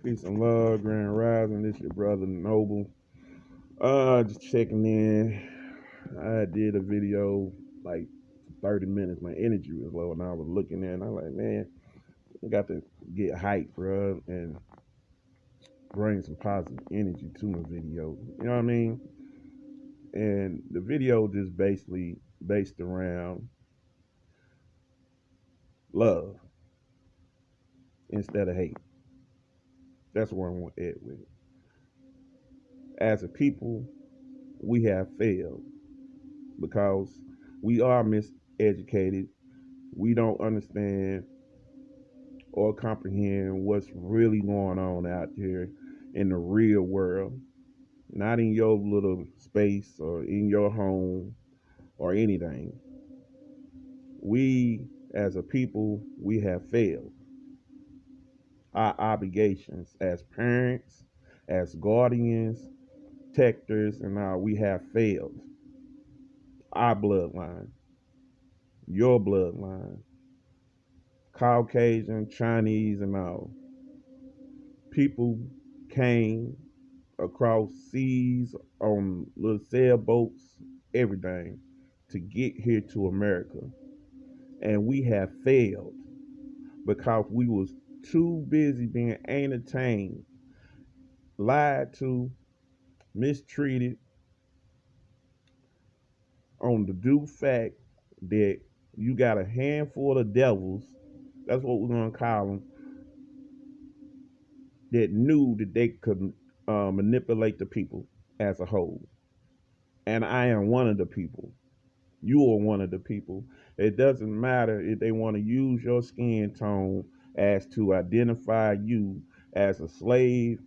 Peace and love, Grand Rising. This your brother Noble. Just checking in. I did a video like 30 minutes. My energy was low, and I was looking at, and I'm like, man, I got to get hype, bro, and bring some positive energy to my video. You know what I mean? And the video just basically based around love instead of hate. That's where I want to add with it. As a people, we have failed because we are miseducated. We don't understand or comprehend what's really going on out here in the real world, not in your little space or in your home or anything. We, as a people, we have failed our obligations as parents, as guardians, protectors, and now we have failed our bloodline, your bloodline, Caucasian, Chinese, and all. People came across seas on little sailboats, everything to get here to America. And we have failed because we was too busy being entertained, lied to, mistreated on the due fact that you got a handful of devils, that's what we're going to call them, that knew that they could manipulate the people as a whole. And I am one of the people. You are one of the people. It doesn't matter if they want to use your skin tone as to identify you as a slave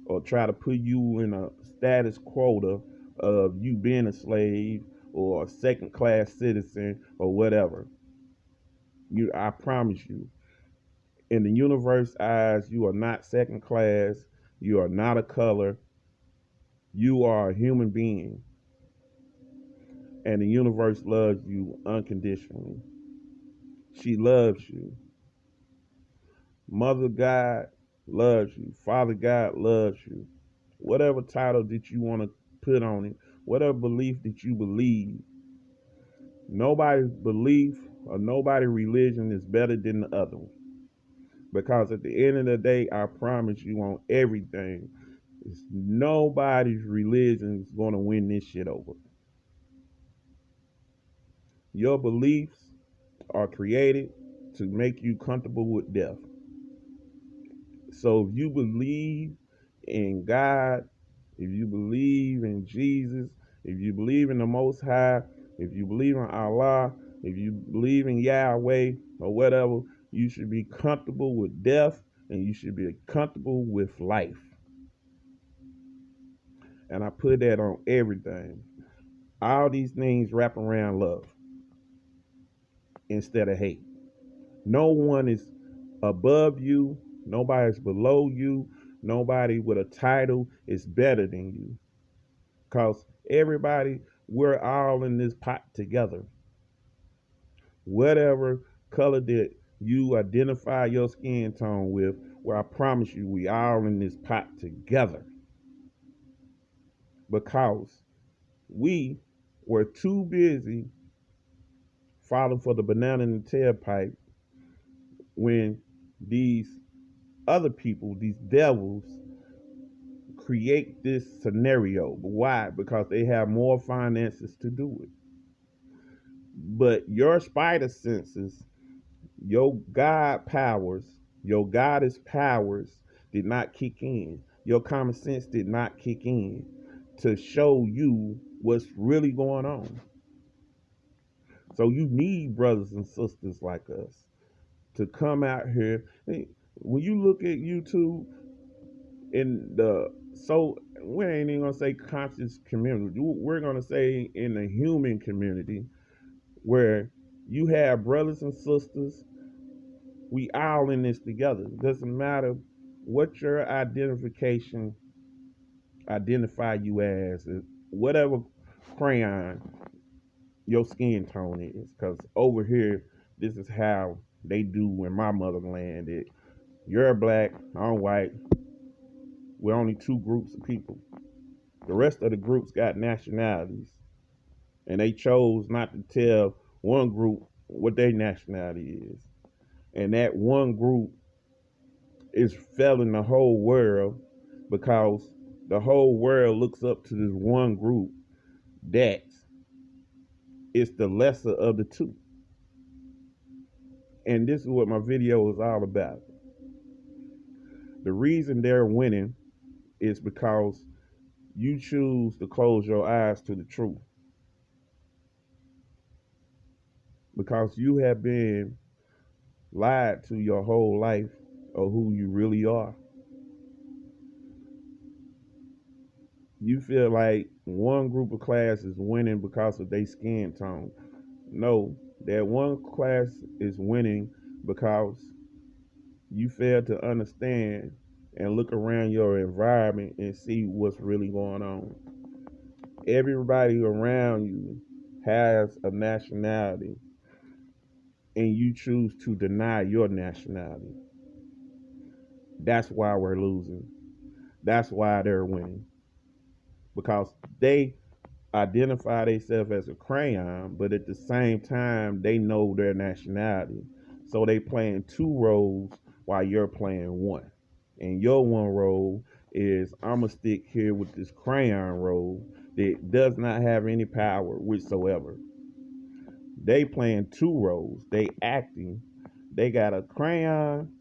or try to put you in a status quota of you being a slave or a second class citizen or whatever. I promise you, in the universe eyes, you are not second class. You are not a color. You are a human being. And the universe loves you unconditionally. She loves you. Mother God loves you. Father God loves you. Whatever title that you want to put on it, whatever belief that you believe, nobody's belief or nobody's religion is better than the other one. Because at the end of the day, I promise you on everything, it's nobody's religion is going to win this shit over. Your beliefs are created to make you comfortable with death. So if you believe in God, if you believe in Jesus, if you believe in the Most High, if you believe in Allah, if you believe in Yahweh or whatever, you should be comfortable with death and you should be comfortable with life. And I put that on everything. All these things wrap around love instead of hate. No one is above you, nobody's below you, nobody with a title is better than you. Because everybody, we're all in this pot together. Whatever color that you identify your skin tone with, well, I promise you, we all in this pot together. Because we were too busy falling for the banana in the tailpipe when these other people, these devils, create this scenario. Why? Because they have more finances to do it. But your spider senses, your God powers, your goddess powers did not kick in. Your common sense did not kick in to show you what's really going on. So you need brothers and sisters like us to come out here. When you look at YouTube in the so we ain't even gonna say conscious community. We're gonna say in the human community where you have brothers and sisters. We all in this together. It doesn't matter what your identification identify you as, whatever crayon your skin tone is. Because over here, this is how they do in my motherland. You're black, I'm white, We're only two groups of people. The rest of the groups got nationalities, and they chose not to tell one group what their nationality is. And that one group is failing the whole world because the whole world looks up to this one group that is the lesser of the two. And this is what my video is all about. The reason they're winning is because you choose to close your eyes to the truth. Because you have been lied to your whole life of who you really are. You feel like one group of class is winning because of their skin tone. No, that one class is winning because you fail to understand and look around your environment and see what's really going on. Everybody around you has a nationality, and you choose to deny your nationality. That's why we're losing. That's why they're winning. Because they identify themselves as a crayon, but at the same time, they know their nationality. So they playing two roles while you're playing one. And your one role is I'm going to stick here with this crayon role that does not have any power whatsoever. They playing two roles. They acting. They got a crayon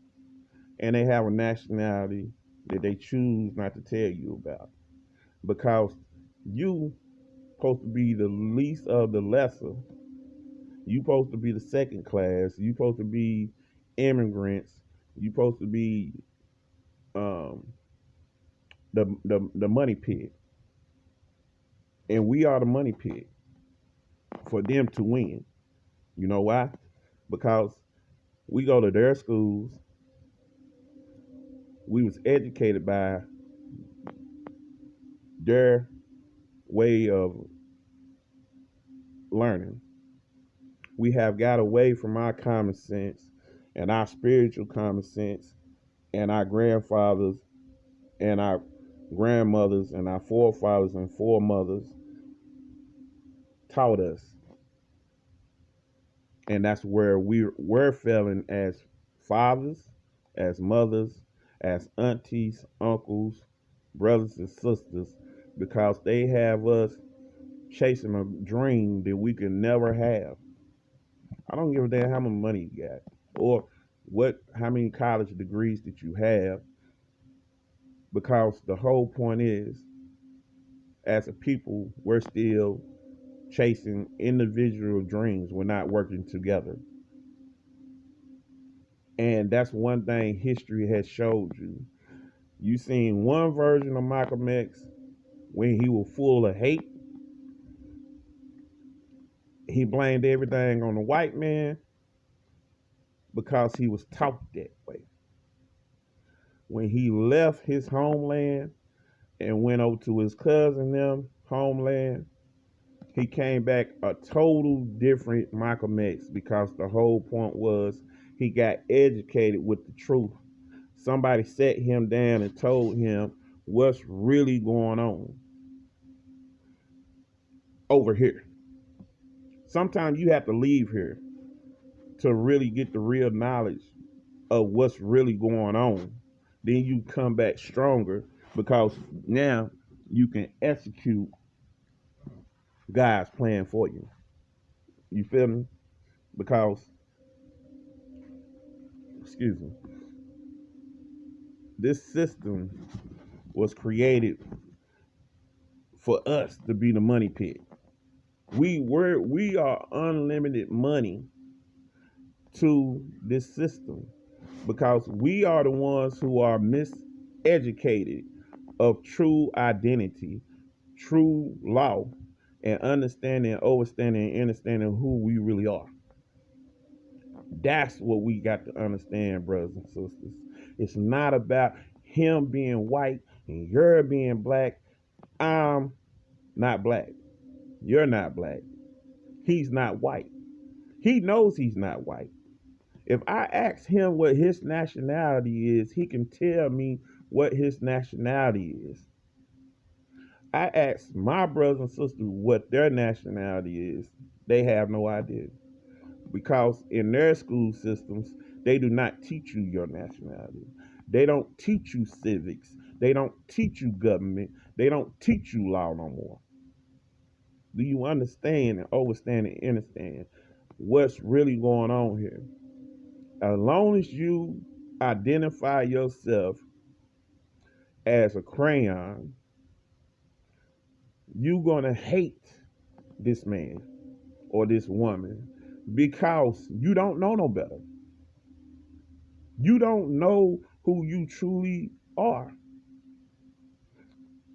and they have a nationality that they choose not to tell you about. Because you supposed to be the least of the lesser. You supposed to be the second class. You supposed to be immigrants. You supposed to be um, the money pit, and we are the money pit for them to win. You know why? Because we go to their schools. We was educated by their way of learning. We have got away from our common sense and our spiritual common sense and our grandfathers and our grandmothers and our forefathers and foremothers taught us. And that's where we're failing as fathers, as mothers, as aunties, uncles, brothers and sisters, because they have us chasing a dream that we can never have. I don't give a damn how much money you got or how many college degrees that you have, because the whole point is, as a people, we're still chasing individual dreams. We're not working together. And that's one thing history has showed you. You seen one version of Malcolm X when he was full of hate. He blamed everything on the white man because he was taught that way. When he left his homeland and went over to his cousin them homeland, he came back a total different Malcolm X, because the whole point was he got educated with the truth. Somebody sat him down and told him what's really going on over here. Sometimes you have to leave here to really get the real knowledge of what's really going on. Then you come back stronger because now you can execute God's plan for you. You feel me? Because, excuse me, this system was created for us to be the money pit. We are unlimited money to this system because we are the ones who are miseducated of true identity, true law, and understanding, overstanding, and understanding who we really are. That's what we got to understand, brothers and sisters. It's not about him being white and you're being black. I'm not black. You're not black. He's not white. He knows he's not white. If I ask him what his nationality is, he can tell me what his nationality is. I ask my brothers and sisters what their nationality is. They have no idea. Because in their school systems, they do not teach you your nationality. They don't teach you civics. They don't teach you government. They don't teach you law no more. Do you understand and understand and understand what's really going on here? As long as you identify yourself as a crayon, you're going to hate this man or this woman because you don't know no better. You don't know who you truly are.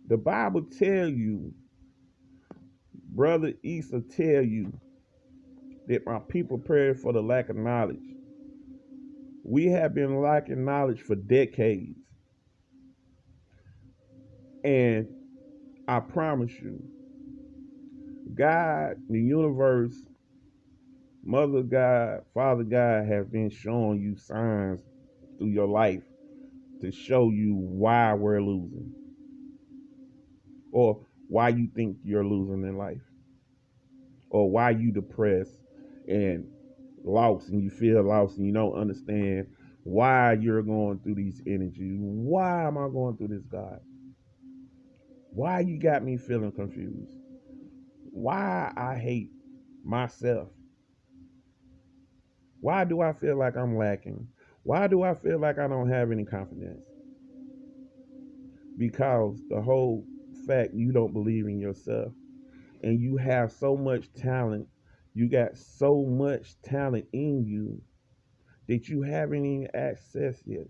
The Bible tell you, Brother Isa tell you that my people perish for the lack of knowledge. We have been lacking knowledge for decades. And I promise you, God, the universe, Mother God, Father God have been showing you signs through your life to show you why we're losing or why you think you're losing in life or why you depressed and lost and you feel lost and you don't understand why you're going through these energies. Why am I going through this, God? Why you got me feeling confused? Why I hate myself? Why do I feel like I'm lacking? Why do I feel like I don't have any confidence? Because the whole fact you don't believe in yourself and you have so much talent, you got so much talent in you that you haven't even accessed yet.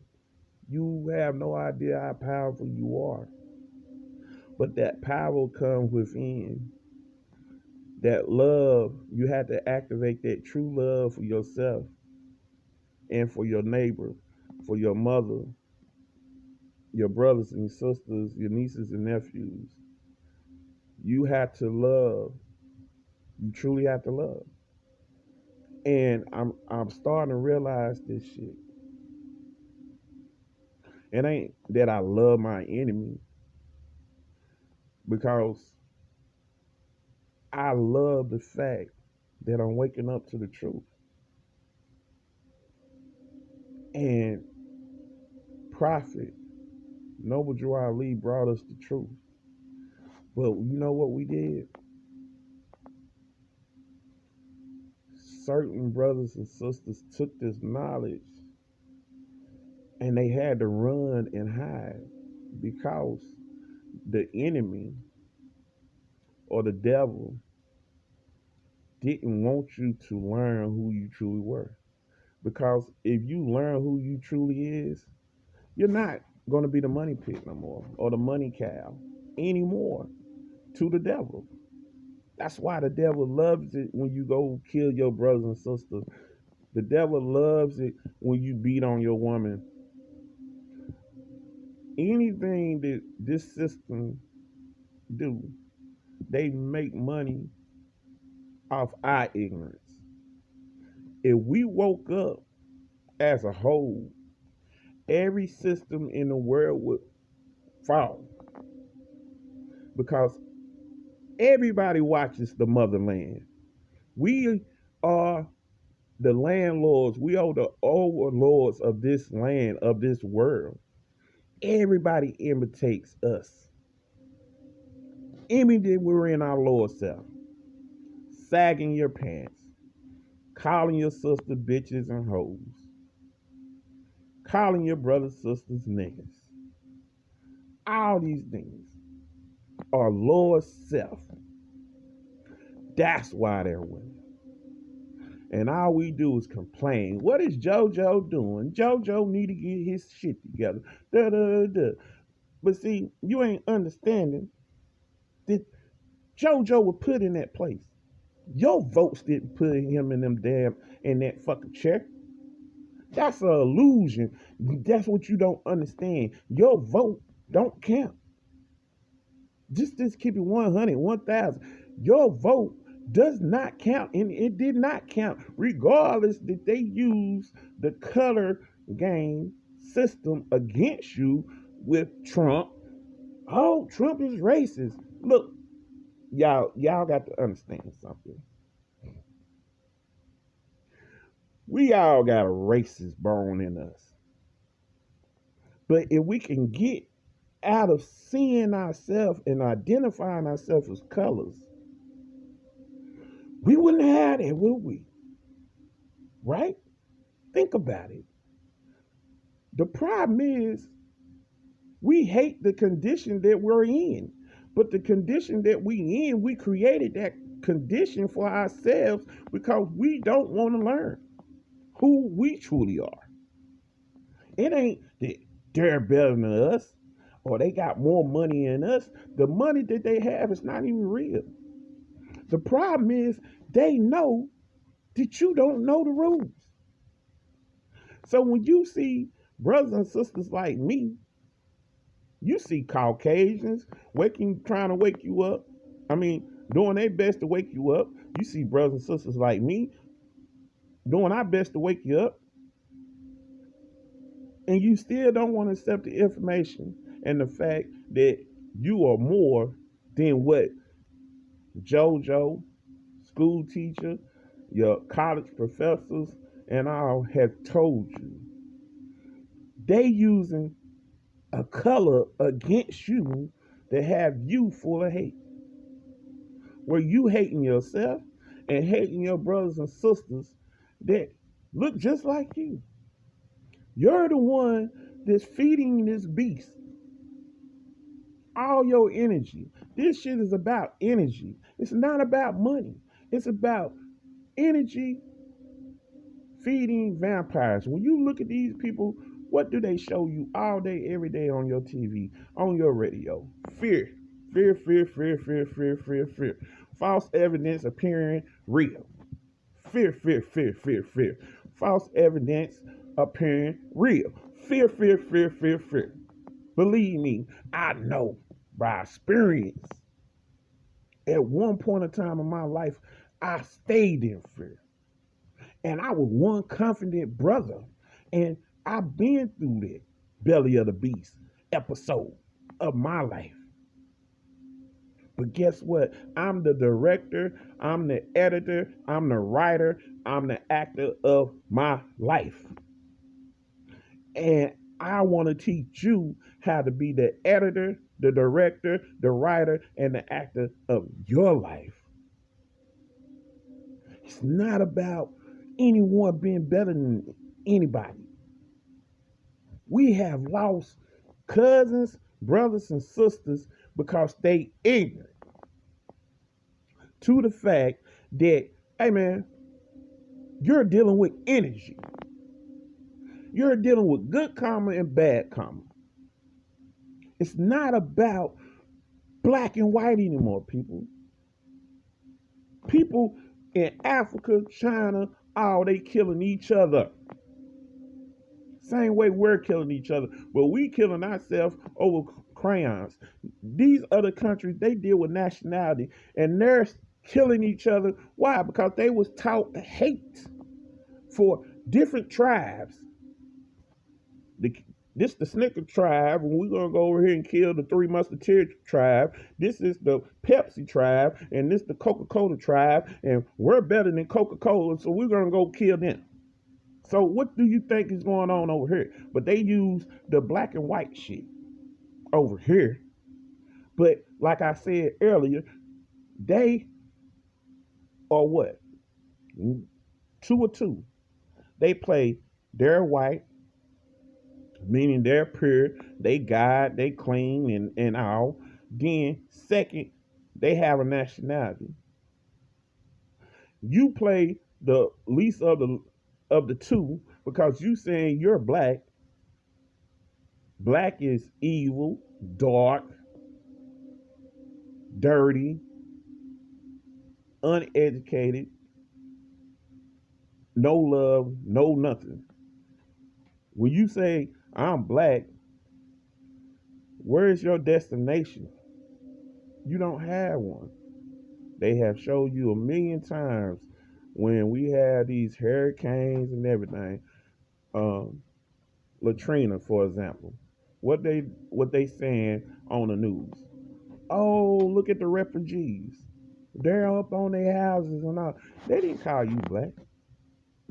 You have no idea how powerful you are. But that power comes within. That love, you have to activate that true love for yourself and for your neighbor, for your mother, your brothers and sisters, your nieces and nephews. You have to love. You truly have to love. And I'm starting to realize this shit. It ain't that I love my enemy because I love the fact that I'm waking up to the truth. And Prophet Noble Drew Ali brought us the truth. But you know what we did? Certain brothers and sisters took this knowledge and they had to run and hide because the enemy or the devil didn't want you to learn who you truly were. Because if you learn who you truly is, you're not going to be the money pit no more or the money cow anymore to the devil. That's why the devil loves it when you go kill your brothers and sisters. The devil loves it when you beat on your woman. Anything that this system do, they make money off our ignorance. If we woke up as a whole, every system in the world would fall because everybody watches the motherland. We are the landlords. We are the overlords of this land, of this world. Everybody imitates us. Imitate we're in our Lord self. Sagging your pants. Calling your sister bitches and hoes. Calling your brothers, sisters, niggas. All these things are Lord's self. That's why they're winning. And all we do is complain. What is JoJo doing? JoJo need to get his shit together. Da, da, da. But see, you ain't understanding that JoJo was put in that place. Your votes didn't put him in that fucking chair. That's an illusion. That's what you don't understand. Your vote don't count. Just keep it 100, 1,000. Your vote does not count, and it did not count, regardless that they use the color game system against you. with Trump. Oh, Trump is racist. Look, y'all got to understand something. We all got a racist bone in us. But if we can get out of seeing ourselves and identifying ourselves as colors, we wouldn't have that, would we? Right? Think about it. The problem is we hate the condition that we're in. But the condition that we in, we created that condition for ourselves because we don't want to learn who we truly are. It ain't that they're better than us or they got more money than us. The money that they have is not even real. The problem is they know that you don't know the rules. So when you see brothers and sisters like me, you see Caucasians trying to wake you up. I mean, doing their best to wake you up. You see brothers and sisters like me doing our best to wake you up. And you still don't want to accept the information and the fact that you are more than what JoJo, school teacher, your college professors, and all have told you. They using a color against you to have you full of hate. Where you hating yourself and hating your brothers and sisters that look just like you. You're the one that's feeding this beast all your energy. This shit is about energy. It's not about money. It's about energy feeding vampires. When you look at these people, what do they show you all day, every day on your TV, on your radio? Fear. Fear, fear, fear, fear, fear, fear, fear. False evidence appearing real. Fear, fear, fear, fear, fear. False evidence appearing real. Fear, fear, fear, fear, fear. Believe me, I know by experience. At one point in time in my life, I stayed in fear. And I was one confident brother. And I've been through that belly of the beast episode of my life. But guess what? I'm the director, I'm the editor, I'm the writer, I'm the actor of my life. And I want to teach you how to be the editor, the director, the writer, and the actor of your life. It's not about anyone being better than anybody. We have lost cousins, brothers, and sisters because they ignorant to the fact that, hey man, you're dealing with energy. You're dealing with good karma and bad karma. It's not about black and white anymore, people. People in Africa, China, they killing each other. Same way we're killing each other, but we killing ourselves over crayons. These other countries, they deal with nationality, and they're killing each other. Why? Because they was taught hate for different tribes. This the Snicker tribe, and we're gonna go over here and kill the Three Musketeers tribe. This is the Pepsi tribe, and this the Coca-Cola tribe, and we're better than Coca-Cola, so we're gonna go kill them. So what do you think is going on over here? But they use the black and white shit over here. But like I said earlier, they are what? 2 or 2. They play they're white, meaning they're pure, they God, they clean and all. Then second, they have a nationality. You play the least of the two because you saying you're black. Black is evil, dark, dirty, uneducated, no love, no nothing. When you say I'm black, where is your destination? You don't have one. They have showed you a million times when we had these hurricanes and everything. Latrina, for example. what they saying on the news. Oh, look at the refugees. They're up on their houses and all. They didn't call you black.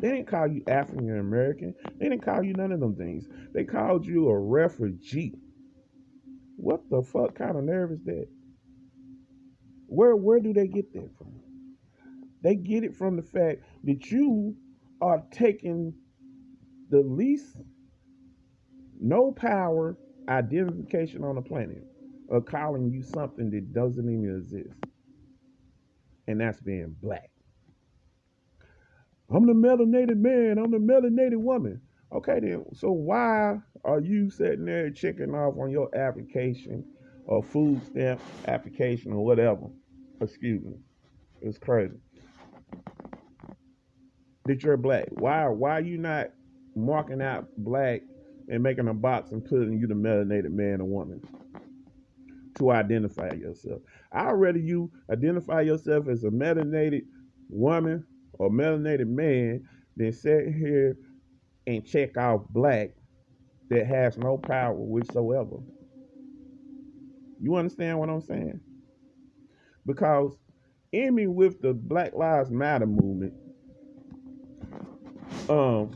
They didn't call you African American. They didn't call you none of them things. They called you a refugee. What the fuck kind of nerve is that? Where do they get that from? They get it from the fact that you are taking the least no power identification on the planet of calling you something that doesn't even exist. And that's being black. I'm the melanated man, I'm the melanated woman. Okay then, so why are you sitting there checking off on your application or food stamp application or whatever? Excuse me. It's crazy. That you're black. Why are you not marking out black and making a box and putting you the melanated man or woman to identify yourself? I'd rather you identify yourself as a melanated woman or melanated man than sit here and check off black that has no power whatsoever. You understand what I'm saying? Because in me with the Black Lives Matter movement, um,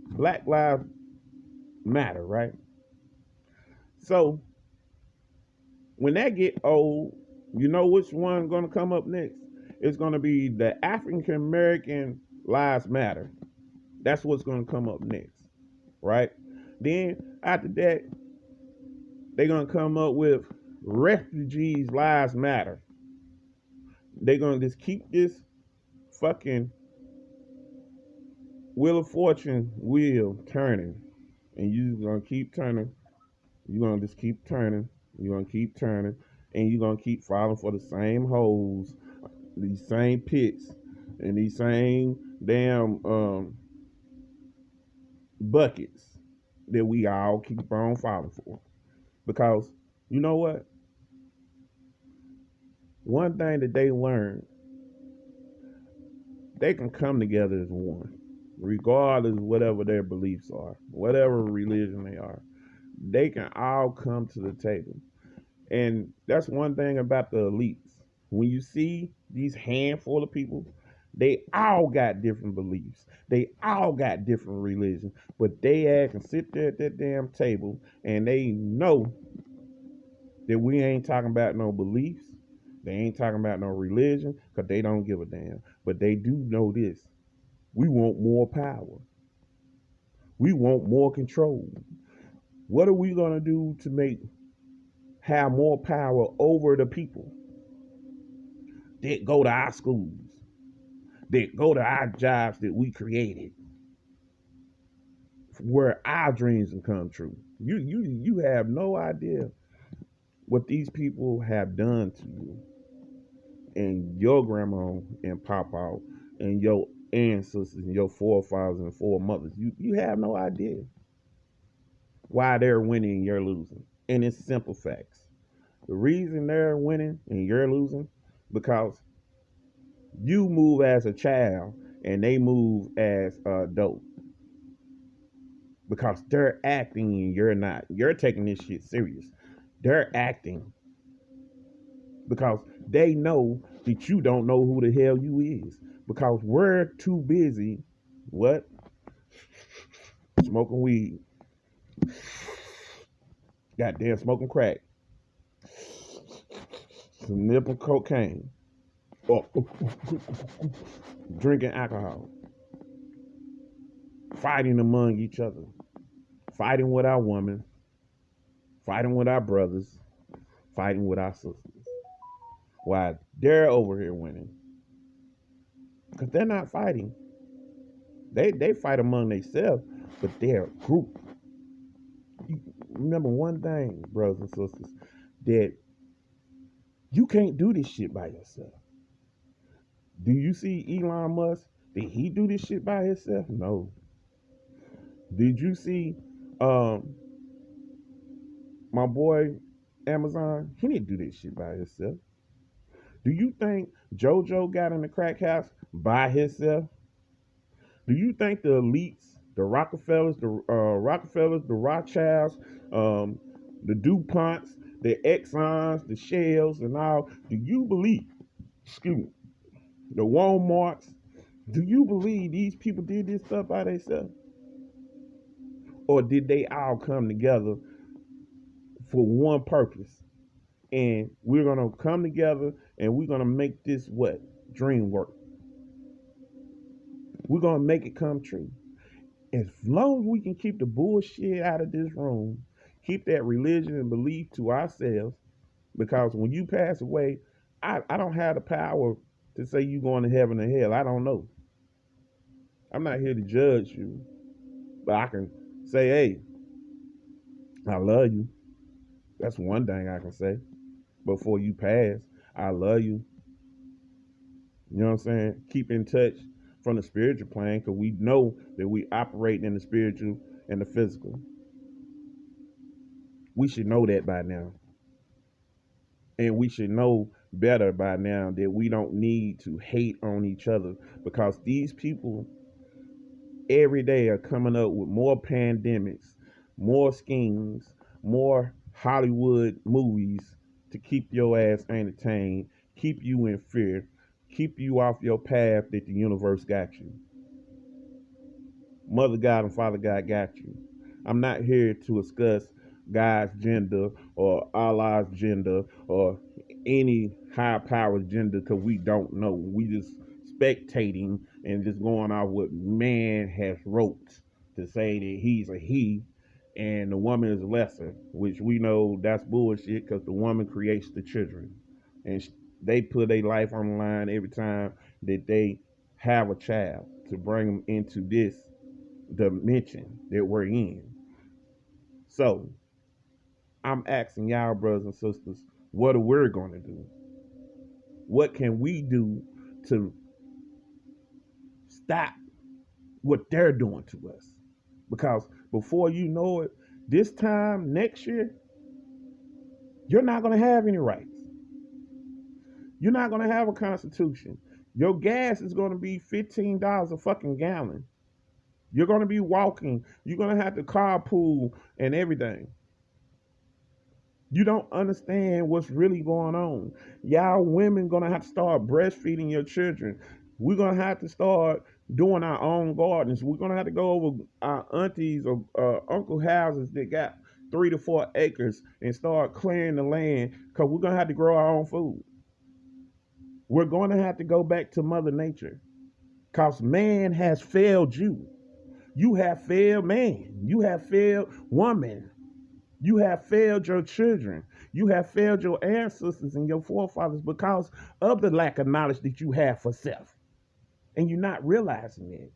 Black Lives Matter, right? So when that get old, you know which one gonna come up next? It's gonna be the African American Lives Matter. That's what's gonna come up next, right? Then after that, they're gonna come up with refugees lives matter. They're gonna just keep this fucking wheel of fortune wheel turning, and you're gonna keep turning. You're gonna just keep turning. You're gonna keep turning, and you're gonna keep falling for the same holes, these same pits, and these same damn buckets that we all keep on falling for. Because you know what? One thing that they learned, they can come together as one, regardless of whatever their beliefs are, whatever religion they are. They can all come to the table. And that's one thing about the elites. When you see these handful of people, they all got different beliefs. They all got different religions, but they can sit there at that damn table and they know that we ain't talking about no beliefs. They ain't talking about no religion because they don't give a damn. But they do know this. We want more power. We want more control. What are we going to do to have more power over the people that go to our schools, that go to our jobs that we created, where our dreams can come true? You have no idea what these people have done to you and your grandma and papa and your ancestors and your forefathers and foremothers. You have no idea why they're winning and you're losing. And it's simple facts. The reason they're winning and you're losing because you move as a child and they move as an adult. Because they're acting and you're not. You're taking this shit serious. They're acting because they know that you don't know who the hell you is. Because we're too busy, what? Smoking weed. Goddamn smoking crack. Some nipple cocaine. Or drinking alcohol. Fighting among each other. Fighting with our women. Fighting with our brothers. Fighting with our sisters. Why they're over here winning. Because they're not fighting. They fight among themselves, but they're a group. You remember one thing, brothers and sisters, that you can't do this shit by yourself. Do you see Elon Musk? Did he do this shit by himself? No. Did you see um my boy Amazon? He didn't do this shit by himself. Do you think JoJo got in the crack house by himself? Do you think the elites, the Rockefellers, the Rothschilds, the DuPonts, the Exxons, the Shells, and all. Do you believe, excuse me, the Walmarts, do you believe these people did this stuff by themselves? Or did they all come together for one purpose? And we're going to come together and we're going to make this what? Dream work. We're going to make it come true. As long as we can keep the bullshit out of this room, keep that religion and belief to ourselves, because when you pass away, I don't have the power to say you going to heaven or hell. I don't know. I'm not here to judge you, but I can say, hey, I love you. That's one thing I can say before you pass. I love you. You know what I'm saying? Keep in touch from the spiritual plane, because we know that we operate in the spiritual and the physical. We should know that by now. And we should know better by now that we don't need to hate on each other, because these people every day are coming up with more pandemics, more schemes, more Hollywood movies to keep your ass entertained, keep you in fear, keep you off your path that the universe got you. Mother God and Father God got you. I'm not here to discuss God's gender or Allah's gender or any high powered gender, because we don't know. We just spectating and just going off what man has wrote to say that he's a he and the woman is lesser, which we know that's bullshit, because the woman creates the children. And they put their life on the line every time that they have a child to bring them into this dimension that we're in. So I'm asking y'all, brothers and sisters, what are we going to do? What can we do to stop what they're doing to us? Because before you know it, this time next year, you're not going to have any rights. You're not going to have a constitution. Your gas is going to be $15 a fucking gallon. You're going to be walking. You're going to have to carpool and everything. You don't understand what's really going on. Y'all women gonna have to start breastfeeding your children. We're gonna have to start doing our own gardens. We're gonna have to go over our aunties or uncle houses that got 3 to 4 acres and start clearing the land, because we're gonna have to grow our own food. We're gonna have to go back to Mother Nature, because man has failed you. You have failed man. You have failed woman. You have failed your children. You have failed your ancestors and your forefathers because of the lack of knowledge that you have for self. And you're not realizing it.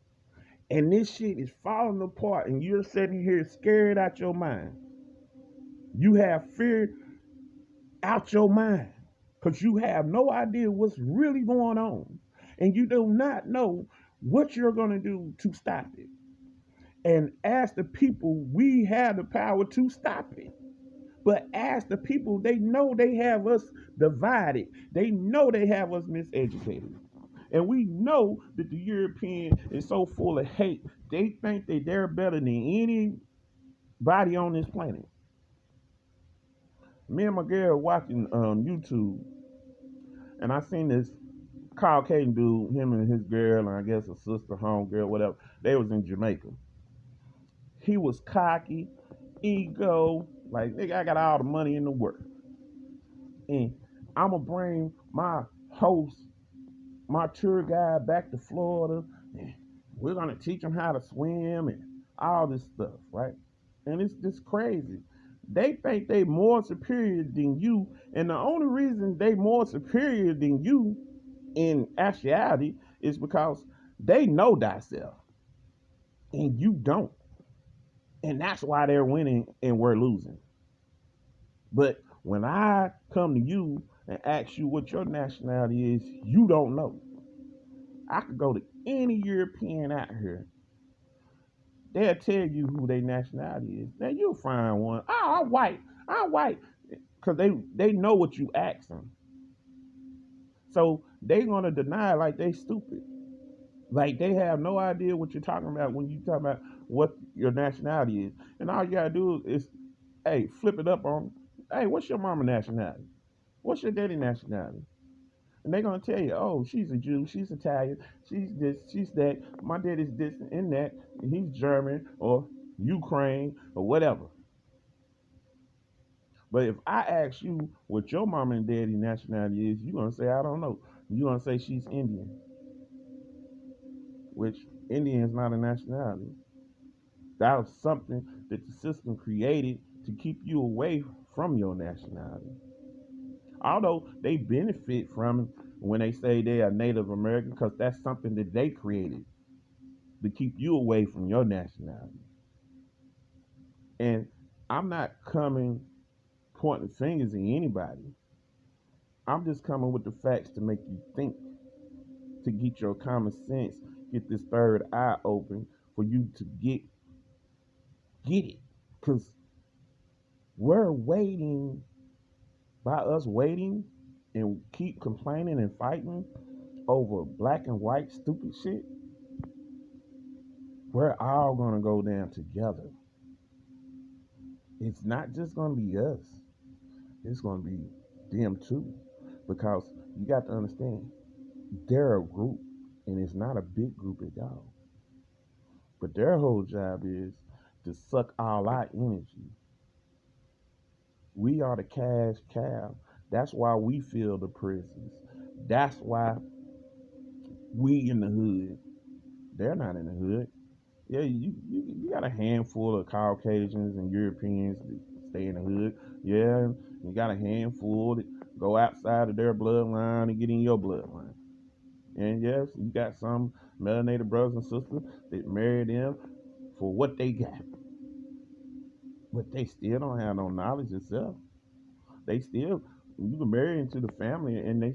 And this shit is falling apart, and you're sitting here scared out your mind. You have fear out your mind because you have no idea what's really going on. And you do not know what you're going to do to stop it. And as the people, we have the power to stop it. But as the people, they know they have us divided. They know they have us miseducated. And we know that the European is so full of hate. They think that they're better than anybody on this planet. Me and my girl watching YouTube, and I seen this Caucasian dude, him and his girl, and I guess a sister, home girl, whatever. They was in Jamaica. He was cocky, ego, like, nigga, I got all the money in the world. And I'm going to bring my host, my tour guide back to Florida. And we're going to teach him how to swim and all this stuff, right? And it's just crazy. They think they more superior than you. And the only reason they more superior than you in actuality is because they know thyself. And you don't. And that's why they're winning and we're losing. But when I come to you and ask you what your nationality is, you don't know. I could go to any European out here. They'll tell you who their nationality is. Now you'll find one. Oh, I'm white. I'm white. Because they know what you ask them. So they're going to deny like they stupid. Like they have no idea what you're talking about when you talk about what your nationality is. And all you got to do is Hey, flip it up on. Hey, what's your mama nationality? What's your daddy nationality? And they're gonna tell you, oh, she's a Jew, she's Italian, she's this, she's that. My daddy's this and that, and he's German or Ukraine or whatever. But if I ask you what your mama and daddy nationality is, you're gonna say, I don't know. You're gonna say she's Indian, which Indian is not a nationality. That was something that the system created to keep you away from your nationality. Although they benefit from it when they say they are Native American, because that's something that they created to keep you away from your nationality. And I'm not coming pointing fingers at anybody. I'm just coming with the facts to make you think, to get your common sense, get this third eye open for you to get it. Cause we're waiting by us waiting and keep complaining and fighting over black and white stupid shit, we're all gonna go down together. It's not just gonna be us, it's gonna be them too. Because you got to understand, they're a group and it's not a big group at all. But their whole job is to suck all our energy. We are the cash cow. That's why we fill the prisons. That's why we in the hood. They're not in the hood. Yeah, you got a handful of Caucasians and Europeans that stay in the hood. Yeah, you got a handful that go outside of their bloodline and get in your bloodline. And yes, you got some melanated brothers and sisters that marry them for what they got, but they still don't have no knowledge themselves. They still, you can marry into the family and they